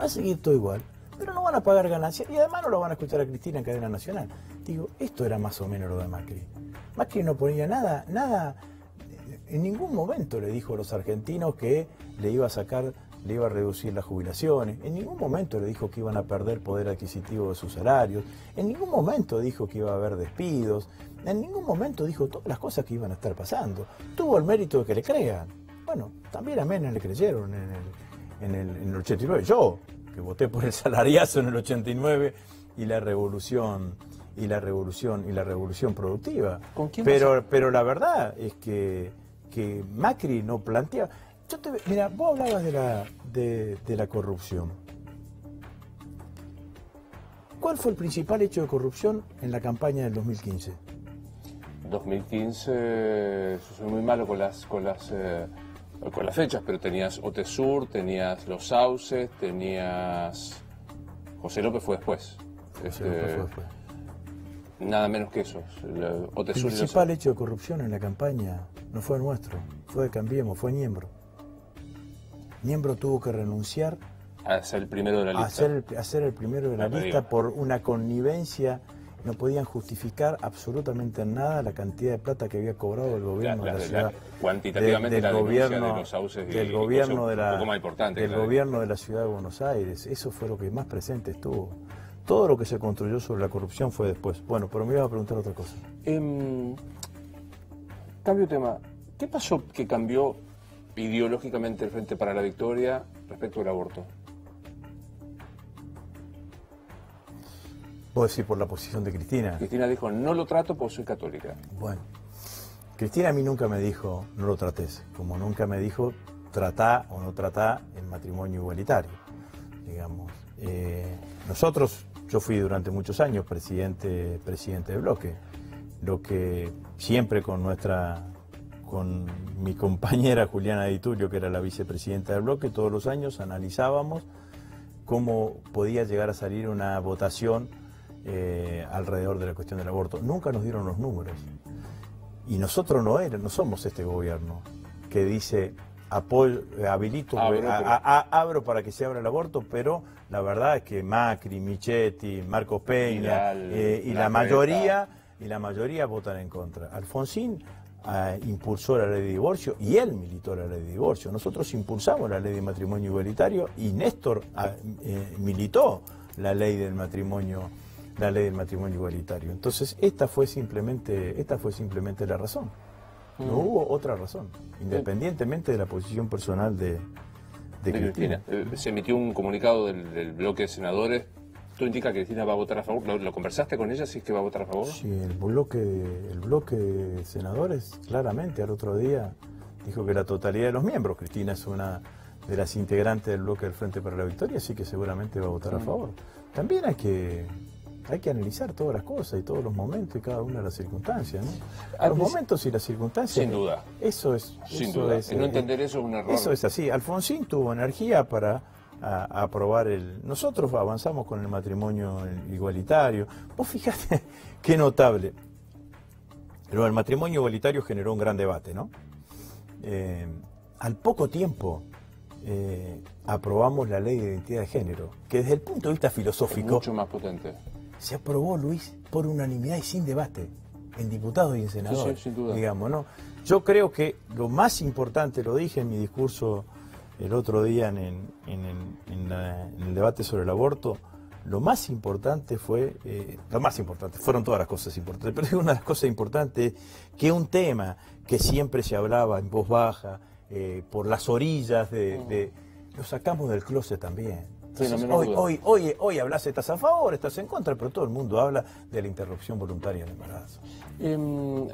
Va a seguir todo igual, pero no van a pagar ganancias y además no lo van a escuchar a Cristina en cadena nacional. Digo, esto era más o menos lo de Macri. Macri no ponía nada, en ningún momento le dijo a los argentinos que le iba a reducir las jubilaciones, en ningún momento le dijo que iban a perder poder adquisitivo de sus salarios, en ningún momento dijo que iba a haber despidos, en ningún momento dijo todas las cosas que iban a estar pasando. Tuvo el mérito de que le crean. Bueno, también a Menem le creyeron en el 89. Yo, que voté por el salariazo en el 89 y la revolución productiva. Pero la verdad es que Macri no plantea. Mira, vos hablabas de la corrupción. ¿Cuál fue el principal hecho de corrupción en la campaña del 2015? 2015, soy muy malo con las fechas, pero tenías Otesur, tenías Los Sauces, tenías... José López fue después. Nada menos que eso. El principal hecho de corrupción en la campaña no fue nuestro, fue de Cambiemos, fue Niembro. Niembro tuvo que renunciar a ser el primero de la lista. A ser el primero de la lista por una connivencia. No podían justificar absolutamente nada la cantidad de plata que había cobrado el gobierno de la ciudad. Cuantitativamente del gobierno de Los Sauces del gobierno de la, un poco más importante, del gobierno de la ciudad de Buenos Aires. Eso fue lo que más presente estuvo. Todo lo que se construyó sobre la corrupción fue después. Bueno, pero me ibas a preguntar otra cosa. Cambio de tema. ¿Qué pasó que cambió ideológicamente el Frente para la Victoria respecto al aborto? Vos decís por la posición de Cristina. Cristina dijo, no lo trato porque soy católica. Bueno, Cristina a mí nunca me dijo, no lo trates, como nunca me dijo, tratá o no tratá el matrimonio igualitario, digamos. Yo fui durante muchos años presidente del bloque, lo que siempre con mi compañera Juliana Di Tulio, que era la vicepresidenta del bloque, todos los años analizábamos cómo podía llegar a salir una votación alrededor de la cuestión del aborto. Nunca nos dieron los números. Y nosotros no somos este gobierno que dice habilito, abro para que se abra el aborto, pero la verdad es que Macri, Michetti, Marcos Peña y la mayoría votan en contra. Alfonsín impulsó la ley de divorcio y él militó la ley de divorcio. Nosotros impulsamos la ley de matrimonio igualitario y Néstor militó la ley del matrimonio igualitario. Entonces esta fue simplemente la razón. No hubo otra razón, independientemente de la posición personal de Cristina. Se emitió un comunicado del bloque de senadores. ¿Tú indicas que Cristina va a votar a favor? ¿Lo conversaste con ella si es que va a votar a favor? Sí, el bloque de senadores claramente al otro día dijo que la totalidad de los miembros, Cristina es una de las integrantes del bloque del Frente para la Victoria, así que seguramente va a votar a favor. También hay que analizar todas las cosas y todos los momentos y cada una de las circunstancias, ¿no? Los momentos y las circunstancias. Sin duda. Sin duda. No entender eso es un error. Eso es así. Alfonsín tuvo energía para aprobar Nosotros avanzamos con el matrimonio igualitario. Vos fíjate qué notable. Pero el matrimonio igualitario generó un gran debate, ¿no? Al poco tiempo aprobamos la ley de identidad de género, que desde el punto de vista filosófico... Es mucho más potente. Se aprobó, Luis, por unanimidad y sin debate, en diputados y en senadores, sí, sin duda. Digamos, ¿no? Yo creo que lo más importante, lo dije en mi discurso el otro día en el debate sobre el aborto, lo más importante fueron todas las cosas importantes, pero una de las cosas importantes es que un tema que siempre se hablaba en voz baja, por las orillas lo sacamos del closet también. Entonces, hoy hablas, estás a favor, estás en contra, pero todo el mundo habla de la interrupción voluntaria del embarazo.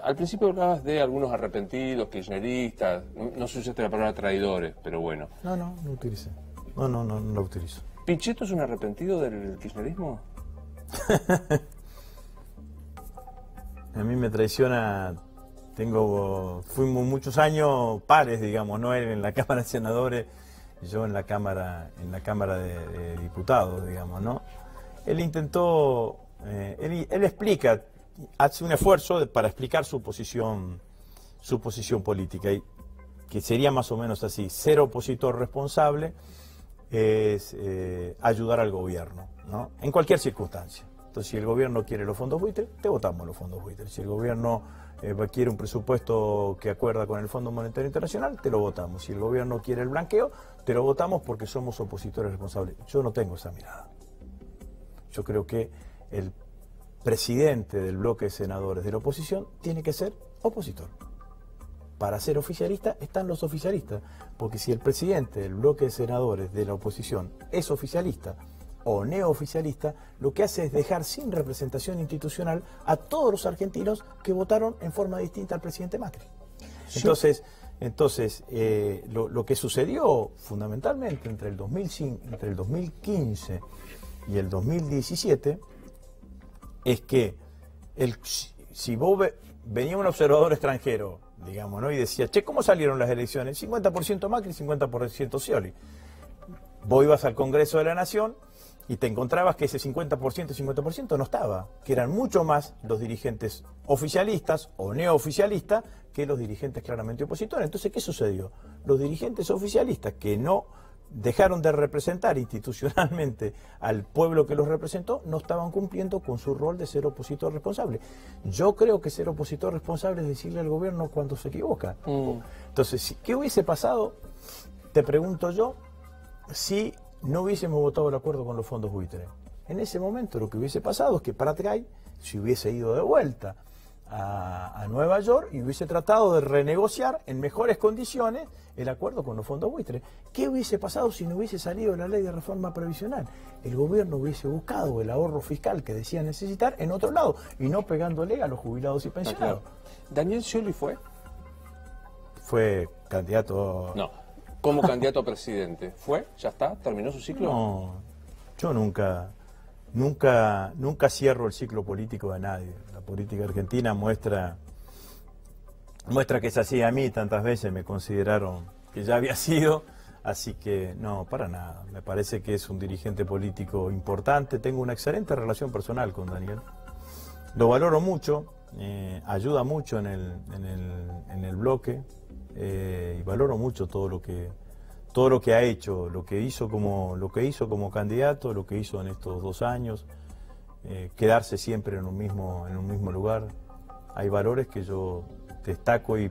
Al principio hablabas de algunos arrepentidos, kirchneristas, no se usaste la palabra traidores, pero bueno. No utilicé. No la utilizo. ¿Pichetto es un arrepentido del kirchnerismo? A mí me traiciona, fuimos muchos años pares, digamos, no él en la Cámara de Senadores, yo en la Cámara de Diputados, digamos, ¿no? Él intentó, él explica hace un esfuerzo para explicar su posición política, y que sería más o menos así: ser opositor responsable es ayudar al gobierno, ¿no? En cualquier circunstancia. Entonces, si el gobierno quiere los fondos buitres, te votamos los fondos buitres. Si el gobierno quiere un presupuesto que acuerda con el Fondo Monetario Internacional, te lo votamos. Si el gobierno quiere el blanqueo, te lo votamos porque somos opositores responsables. Yo no tengo esa mirada. Yo creo que el presidente del bloque de senadores de la oposición tiene que ser opositor. Para ser oficialista están los oficialistas, porque si el presidente del bloque de senadores de la oposición es oficialista o neooficialista, lo que hace es dejar sin representación institucional a todos los argentinos que votaron en forma distinta al presidente Macri. Entonces, lo que sucedió fundamentalmente entre el 2015 y el 2017 es que si vos venía un observador extranjero, digamos, ¿no?, y decía, che, ¿cómo salieron las elecciones? 50% Macri, 50% Scioli. Vos ibas al Congreso de la Nación y te encontrabas que ese 50% y 50% no estaba, que eran mucho más los dirigentes oficialistas o neooficialistas que los dirigentes claramente opositores. Entonces, ¿qué sucedió? Los dirigentes oficialistas que no dejaron de representar institucionalmente al pueblo que los representó, no estaban cumpliendo con su rol de ser opositor responsable. Yo creo que ser opositor responsable es decirle al gobierno cuando se equivoca. Entonces, ¿qué hubiese pasado? Te pregunto yo, si no hubiésemos votado el acuerdo con los fondos buitres. En ese momento lo que hubiese pasado es que Prat-Gay se hubiese ido de vuelta a Nueva York y hubiese tratado de renegociar en mejores condiciones el acuerdo con los fondos buitres. ¿Qué hubiese pasado si no hubiese salido la ley de reforma previsional? El gobierno hubiese buscado el ahorro fiscal que decía necesitar en otro lado y no pegándole a los jubilados y pensionados. Claro. ¿Daniel Scioli fue? Fue candidato... No. ¿Como candidato a presidente? ¿Fue? ¿Ya está? ¿Terminó su ciclo? No, yo nunca cierro el ciclo político de nadie. La política argentina muestra que es así. A mí tantas veces me consideraron que ya había sido, así que no, para nada. Me parece que es un dirigente político importante. Tengo una excelente relación personal con Daniel. Lo valoro mucho, ayuda mucho en el bloque. Y valoro mucho todo lo que ha hecho, lo que hizo como candidato, lo que hizo en estos 2 años, quedarse siempre en un mismo lugar. Hay valores que yo destaco y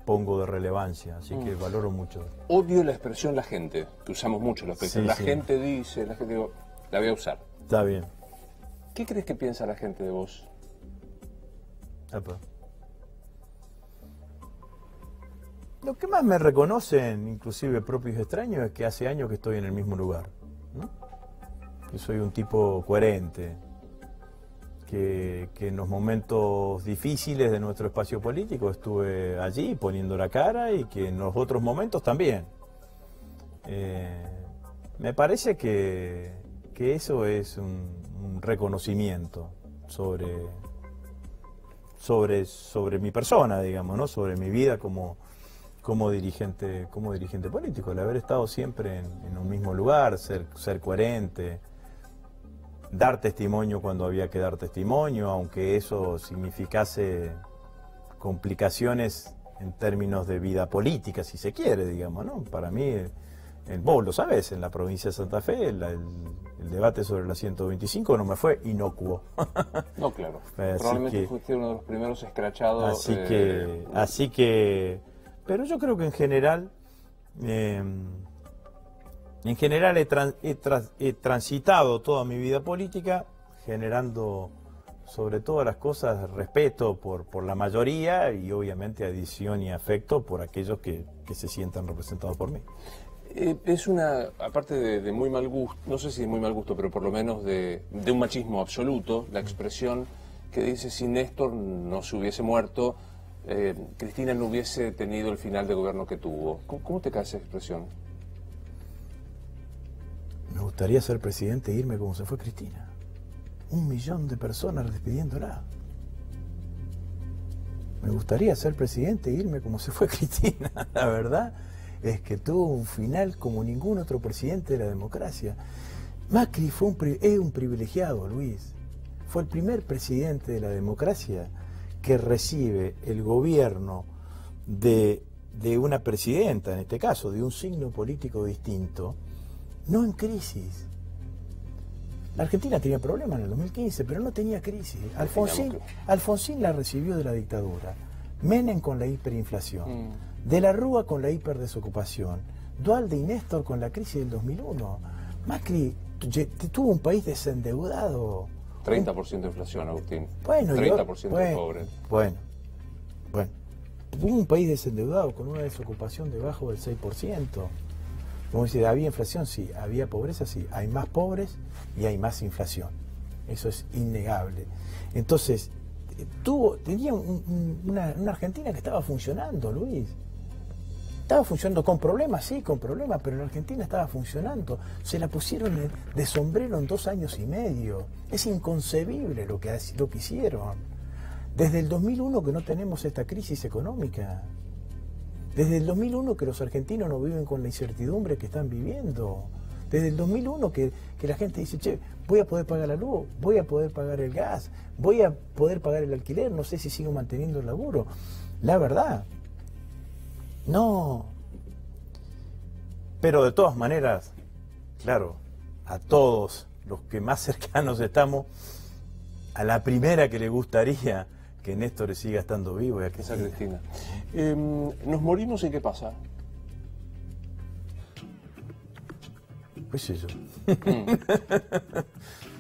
pongo de relevancia, así que valoro mucho. Odio la expresión la gente, que usamos mucho la expresión. Sí. Gente dice, la gente digo, la voy a usar. Está bien. ¿Qué crees que piensa la gente de vos? Epa. Lo que más me reconocen, inclusive propios extraños, es que hace años que estoy en el mismo lugar, ¿no? Que soy un tipo coherente, que en los momentos difíciles de nuestro espacio político estuve allí poniendo la cara y que en los otros momentos también. Me parece que eso es un reconocimiento sobre mi persona, digamos, ¿no? Sobre mi vida como dirigente político, el haber estado siempre en un mismo lugar, ser coherente, dar testimonio cuando había que dar testimonio, aunque eso significase complicaciones en términos de vida política, si se quiere, digamos, ¿no? Para mí, vos lo sabés, en la provincia de Santa Fe, el debate sobre la 125 no me fue inocuo. No, claro. Probablemente fuiste uno de los primeros escrachados. Así que pero yo creo que en general he transitado toda mi vida política generando sobre todas las cosas respeto por la mayoría y obviamente adición y afecto por aquellos que se sientan representados por mí. Es una, aparte de muy mal gusto, no sé si de muy mal gusto, pero por lo menos de un machismo absoluto, la expresión que dice: si Néstor no se hubiese muerto, Cristina no hubiese tenido el final de gobierno que tuvo. ¿Cómo te cae esa expresión? Me gustaría ser presidente e irme como se fue Cristina. 1 millón de personas despidiéndola. Me gustaría ser presidente e irme como se fue Cristina. La verdad es que tuvo un final como ningún otro presidente de la democracia. Macri es un privilegiado, Luis. fue el primer presidente de la democracia que recibe el gobierno de una presidenta, en este caso, de un signo político distinto, no en crisis. La Argentina tenía problemas en el 2015, pero no tenía crisis. Alfonsín la recibió de la dictadura, Menem con la hiperinflación, De la Rúa con la hiperdesocupación, Duhalde y Néstor con la crisis del 2001. Macri tuvo un país desendeudado. 30% de inflación, Agustín. Bueno, 30% de pobres. Bueno. Tuvo un país desendeudado con una desocupación debajo del 6%. Como dice, ¿había inflación? Sí. ¿Había pobreza? Sí. Hay más pobres y hay más inflación. Eso es innegable. Entonces, tenía una Argentina que estaba funcionando, Luis. Estaba funcionando con problemas, sí, con problemas, pero la Argentina estaba funcionando. Se la pusieron de sombrero en 2 años y medio. Es inconcebible lo que hicieron. Desde el 2001 que no tenemos esta crisis económica. Desde el 2001 que los argentinos no viven con la incertidumbre que están viviendo. Desde el 2001 que la gente dice, che, voy a poder pagar la luz, voy a poder pagar el gas, voy a poder pagar el alquiler, no sé si sigo manteniendo el laburo. La verdad, no. Pero de todas maneras, claro, a todos los que más cercanos estamos, a la primera que le gustaría que Néstor siga estando vivo y a Cristina. ¿Nos morimos y qué pasa? ¿Qué sé yo?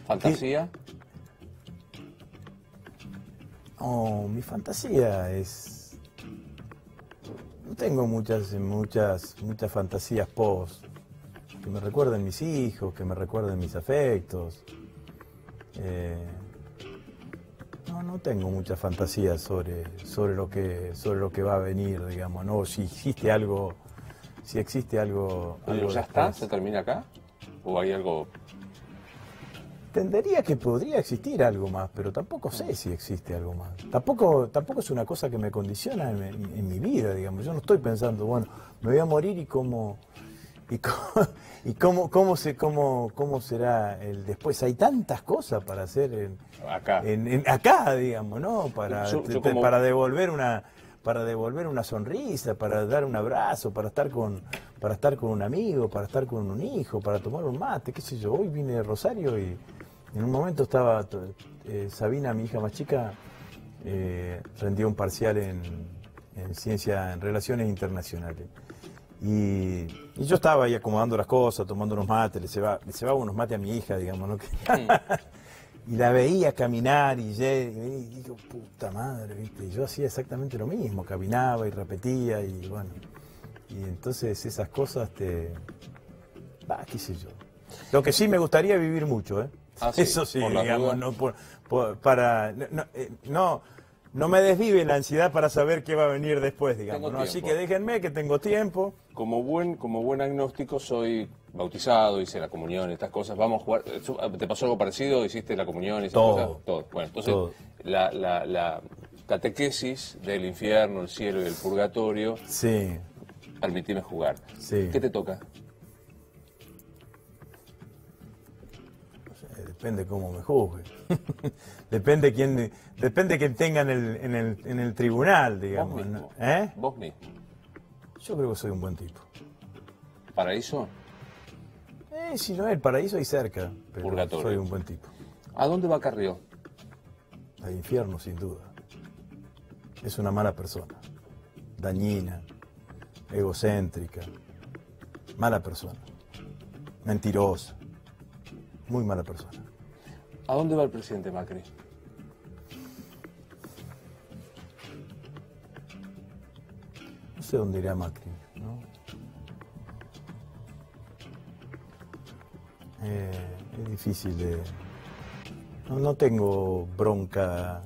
¿Fantasía? Oh, mi fantasía es... No tengo muchas fantasías que me recuerden mis hijos, que me recuerden mis afectos. No tengo muchas fantasías sobre lo que va a venir, digamos, ¿no? Si existe algo ¿Ya está? ¿Se termina acá? ¿O hay algo...? Tendería que podría existir algo más, pero tampoco sé si existe algo más. Tampoco es una cosa que me condiciona en mi vida, digamos. Yo no estoy pensando, bueno, me voy a morir y cómo será el después. Hay tantas cosas para hacer acá, digamos, ¿no? Para devolver una sonrisa, para dar un abrazo, para estar con un amigo, para estar con un hijo, para tomar un mate, qué sé yo. Hoy vine de Rosario y en un momento estaba Sabina, mi hija más chica, rendió un parcial en Relaciones Internacionales. Y yo estaba ahí acomodando las cosas, tomando unos mates, le cebaba unos mates a mi hija, digamos, ¿no? Y la veía caminar y digo, puta madre, ¿viste? Y yo hacía exactamente lo mismo, caminaba y repetía y bueno. Y entonces esas cosas qué sé yo. Lo que sí me gustaría vivir mucho, ¿eh? Sí, eso sí, digamos, no me desvive la ansiedad para saber qué va a venir después, digamos, ¿no? Así que déjenme que tengo tiempo. Como buen agnóstico soy bautizado, hice la comunión, estas cosas. Vamos a jugar. ¿Te pasó algo parecido? ¿Hiciste la comunión y esas cosas? Todo. Bueno, entonces todo. La catequesis del infierno, el cielo y el purgatorio. Sí. Permitime jugar. Sí. ¿Qué te toca? Depende cómo me juzgue. depende quién tenga en el tribunal, digamos. Vos mismo. ¿Eh? Vos mismo. Yo creo que soy un buen tipo. ¿Paraíso? Si no es el paraíso, ahí cerca. Pero Purgatorio. Soy un buen tipo. ¿A dónde va Carrió? Al infierno, sin duda. Es una mala persona. Dañina, egocéntrica, mala persona. Mentirosa. Muy mala persona. ¿A dónde va el presidente Macri? No sé dónde irá Macri, ¿no? Es difícil de... No tengo bronca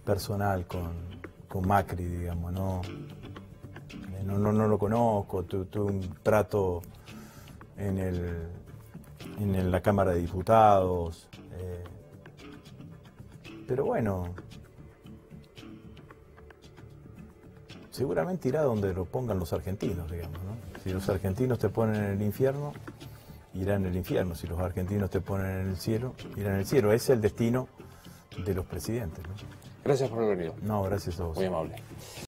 personal con Macri, digamos, no lo conozco, tuve un trato en la Cámara de Diputados, pero bueno, seguramente irá donde lo pongan los argentinos, digamos, ¿no? Si los argentinos te ponen en el infierno, irá en el infierno. Si los argentinos te ponen en el cielo, irá en el cielo. Ese es el destino de los presidentes, ¿no? Gracias por haber venido. No, gracias a vos. Muy amable.